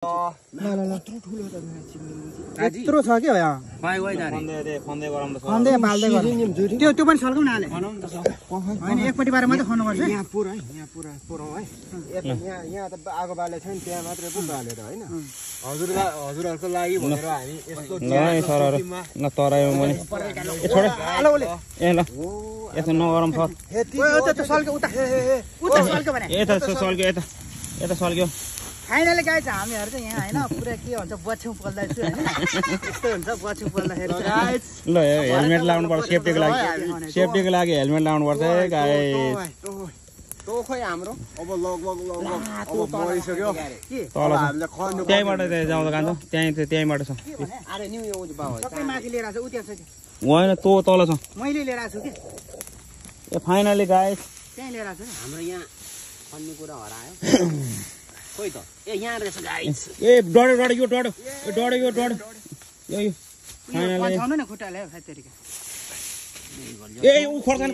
यत्रो छ के यहाँ खन्दै बाल्दै त्यो पनि सल्काउन हाले हैन एकपट्टि बारे मात्रै खन्नु पर्छ यहाँ पुरा है यहाँ त आगो बाले छ नि त्यहाँ मात्रै पो बाले त हैन हजुरहरुको लागि भनेर हामी यस्तो ल सरहरु ल तराइमा पनि ए छोड ए ल यस्तो नगरम छ त्यो सल्क्यो उता सल्क्यो भने यता सल्क्यो यता सल्क्यो फाइनली गाइस हामीहरु चाहिँ यहाँ हैन पुरा के भन्छ बछ्यौ पल्दैछु हैन यस्तो हुन्छ बछ्यौ पल्दाखेरि गाइस ल हेलमेट लाउनु पर्छ सेफ्टीको लागि हेलमेट लाउनु पर्छ है गाइस तो खोइ हाम्रो अब लगभग अब मरिसक्यो तल त्यहीबाट जाउँदा कान्छ त्यहीबाट छ अरे न्यू यो बाउ सबै माथि लिएर आछ उता छ होइन तो तल छ मैले लिएर आछु के ए फाइनली गाइस त्यही लिएर आछु हाम्रो यहाँ अन्य कुरा हरायो खोइ त ए यहाँ रहेछ गाइस ए डढ्यो यो डढ्यो यो फाइनली छाउनु न खुट्टाले फातेरीका ए उ खोर्छान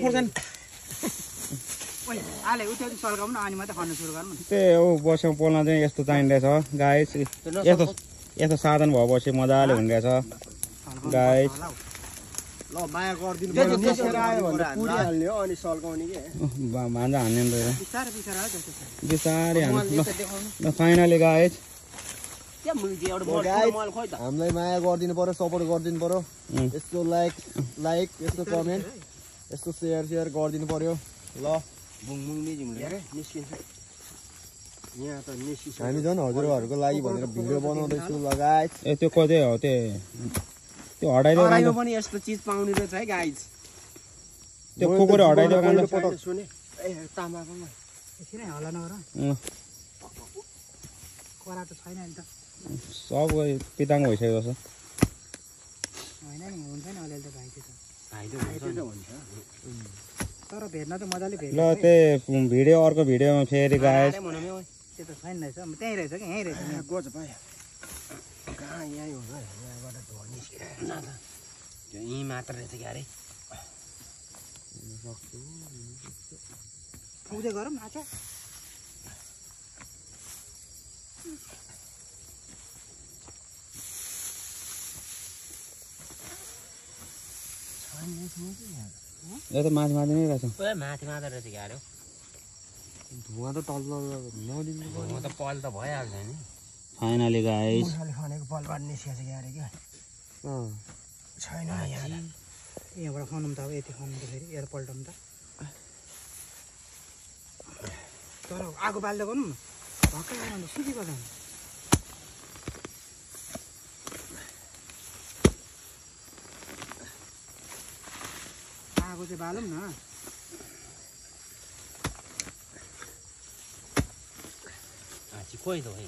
ओइ आले उता सल्काउनु न अनि मात्रै खन्न सुरु गर्नु त्यही हो बस्यौँ पोल्न चाहिँ यस्तो चाहिँदैछ गाइस यस्तो साधन भएपछि मजाले हुँदैछ गाइस ल माया गर्दिनु पर्यो त्यसरी आयो भने पुरी हाल्ने हो अनि सल्काउने के भान्जा हान्ने रहेछ बिस्तारै हान्नु ल फाइनली गाइस हामीलाई माया गरिदिनु पर्यो सपोर्ट गरिदिनु पर्यो यस्तो लाइक यस्तो कमेन्ट यस्तो सेयर गरिदिनु पर्यो ल हामी झन् हजुरहरूको लागि भनेर भिडियो बनाउँदैछु लगायत ए त्यो कतै हो त्यो हटाइदियो पनि यस्तो चीज पाउने रहेछ है गाइज त्यो कुकुर हटाइदियो पटक सुने ए तामाकोमा एकछिन हल्ला नगर करा त छैन नि त सब पिताङ भइसकेको छ हैन नि हुन्छ नि अलिअलि त भाइले त हुन्छ तर भेट्न त मजाले भेट्छ ल त्यही भिडियो अर्को भिडियोमा फेरि गाइस त्यो त छैन रहेछ त्यही रहेछ कि यही रहेछ यहाँ गोज पायो कहाँ यहीँ हो यहाँबाट धुवा निस्किरहेको छ त्यो यहीँ मात्र रहेछ क्यारे उदय गरौँ नाच यो त माथि नै रहेछ माथि मात्र रहेछ क्यारे धुवा त तल नदिनु पर्यो त पल त भइहाल्छ नि फाइनली गाइस खानेको पलबाट निस्किएको छ क्यारे क्या छैन यहाँबाट खनौँ त अब यति खनौँ त फेरि एयर पल्टाउँ त तर आगो बाल्दै गरौँ न भक्कै लगाउनु सिधी बजाउनु आगो चाहिँ बालौँ न खोइ त है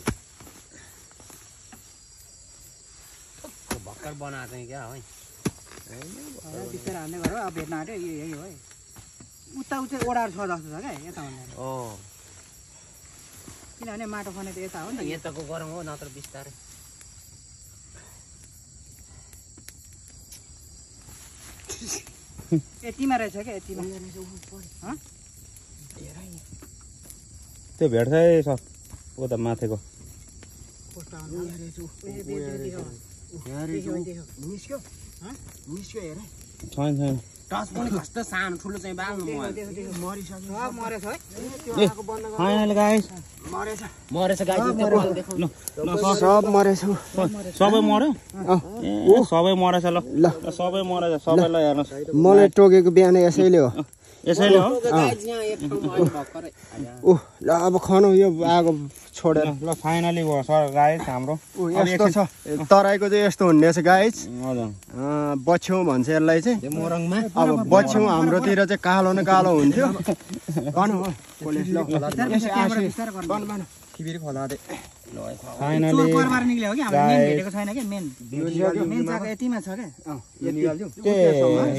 भर्खर बनाएको चाहिँ क्या है बिस्तारै हाल्ने गर अब भेट्न आँट्यो यही हो है उता चाहिँ ओडार छ जस्तो छ क्या यता भन्दा किनभने माटो खने त यता हो नि यताको गरम हो नत्र बिस्तारै यतिमा रहेछ क्या यतिमा त्यो भेट्छ है सर उता माथिको छैन टस पनि कस्तो सानो ठुलो चाहिँ बाल्नु मरेछ है फाइनली गाइस मरेछ गाइस सब मरेछ सबै मर्यो ए सबै मरेछ ल सबै मरेछ सबैलाई हेर्नुहोस् मलाई टोकेको बिहान यसैले हो हो ल अब खनौ यो आगो छोडेर ल फाइनली भयो सर गाइस हाम्रो यस्तो छ तराईको चाहिँ यस्तो हुने छ गाइस हजुर बछ्यौ भन्छ यसलाई चाहिँ अब बछ्यौ हाम्रोतिर चाहिँ कालो न कालो हुन्थ्यो फाइनली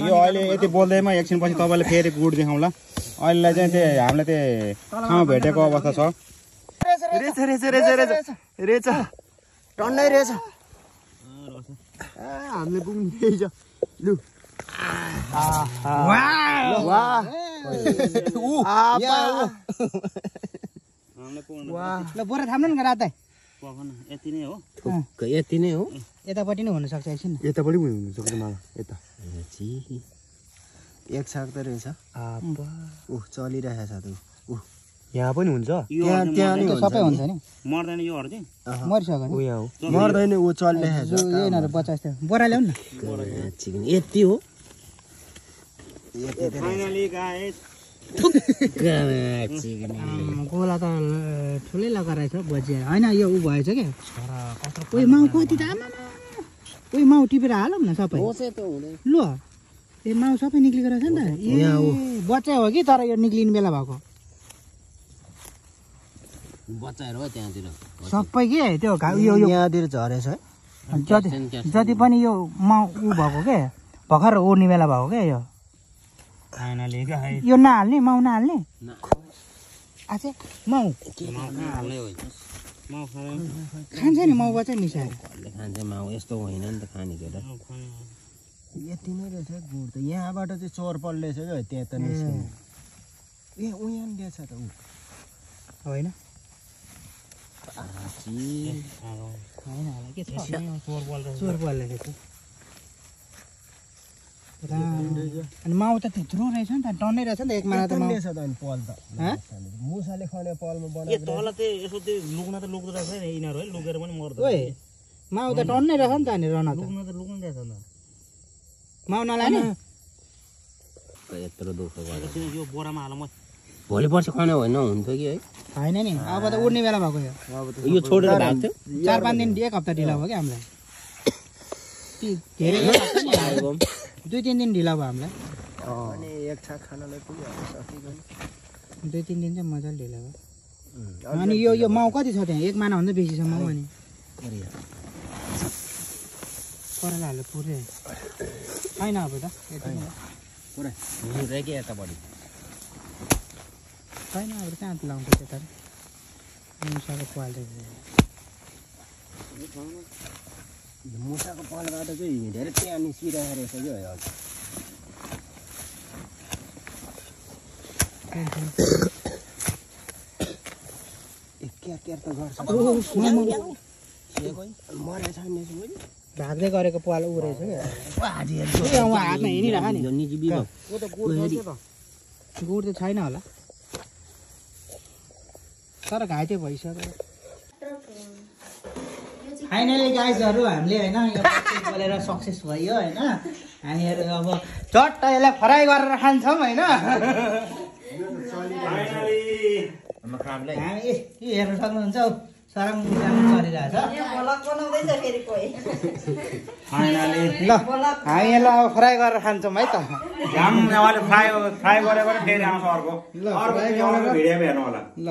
यो अहिले यति बोल्दैमा एकछिनपछि तपाईँले फेरि गुड देखाउँला अहिलेलाई चाहिँ त्यो हामीलाई त्यो ठाउँ भेटेको अवस्था छ रहेछ टन्नै रहेछ हामीले पुग्ने लु ल बोरा थाम्नु न रात यति नै हो ठुक्क यति नै हो यतापट्टि नै हुनसक्छ एकछिन यतापट्टि पनि हुनसक्छ मलाई यता एक छाक त रहेछ चलिरहेको छ त यहाँ पनि हुन्छ त्यहाँ नि सबै हुन्छ नि मर्दैन योहरू चाहिँ मरिसक्यो नि मर्दैन ऊ चलिरहेको छ यिनीहरू बच्चा जस्तो बोरा ल्याउनु न चिकन यति हो फाइनली गाइस गोला त ठुलै लगाएर छ बजिया होइन यो ऊ भएछ क्या उयो माउ कति त आमा उयो माउ टिपेर हालौँ न सबै ल ए माउ सबै निक्लिएको रहेछ नि त ए बच्चा हो कि तर यो निक्लिने बेला भएको बच्चाहरू हो त्यहाँतिर सबै के त्यो यो यहाँतिर झरेछ है जति पनि यो माउ ऊ भएको के भर्खर ओर्ने बेला भएको क्या यो फाइनली गाइस यो नहाल्ने माउ नहाल्ने आछे माउ खान्छ नि माउ बच्चा मिसाएर खान्छ माउ यस्तो होइन नि त खाने केटा यति नै रहेछ गुड त यहाँबाट चाहिँ चोर पल्लेछ क्या त्यहाँ त निस्किने ए उहाँ नि दिएछ त ऊ होइन चोर बल्ले अनि माउ त त्यत्रो रहेछ नि त टन्नै रहेछ नि त एक माना त माउ पल त मुसाले खने पलमा बनाएको ए तल चाहिँ यसो त्यो लुक्न त लुक्दो रहेछ नि यिनीहरू है लुकेर पनि मर्दैन ओए माउ त टन्नै रहेछ नि त अनि रन त लुक्न त लुक्नु रहेछ नि माउ नलाने यत्रो दुःख त यो बोरामा हाल म भोलि पर्सि खाने होइन हुन्थ्यो कि है होइन नि अब त उड्ने बेला भएको यो छोडेर भएको थियो 4-5 दिन एक हप्ता ढिला भयो क्या हामीलाई धेरै 2-3 दिन ढिला भयो हामीलाई अनि एक छाक खानालाई पनि सकिँदैन 2-3 दिन चाहिँ मजाले ढिला भयो अनि यो माउ कति छ त्यहाँ एक माना भन्दा बेसी छ माउ अनि करालाहरूले पुरै छैन अब त पुरा कि यतापट्टि छैन अब कहाँ लाउँछ त्यता मुसाको पाल्दै मुसाको पालबाट चाहिँ धेरै त्यहाँ निस्किरहेको रहेछ कि हजुर त गर्छ मरेछ भाग्दै गरेको पाल ऊ रहेछ क्या हातमा हिँडिरह नि गुड त छैन होला तर घाइते भइसक्यो फाइनली गाइजहरू हामीले होइन यो बोलेर सक्सेस भयो होइन हामीहरू अब चट्ट यसलाई फ्राई गरेर खान्छौँ होइन हामी हेर्नु सक्नुहुन्छ हौ सरङ चलिरहेछ फाइनली ल हामी यसलाई अब फ्राई गरेर खान्छौँ है त घाम फ्राई गरेर फेरि आउँछ अर्को ल फ्राई गरेर भिडियोमा हेर्नु होला ल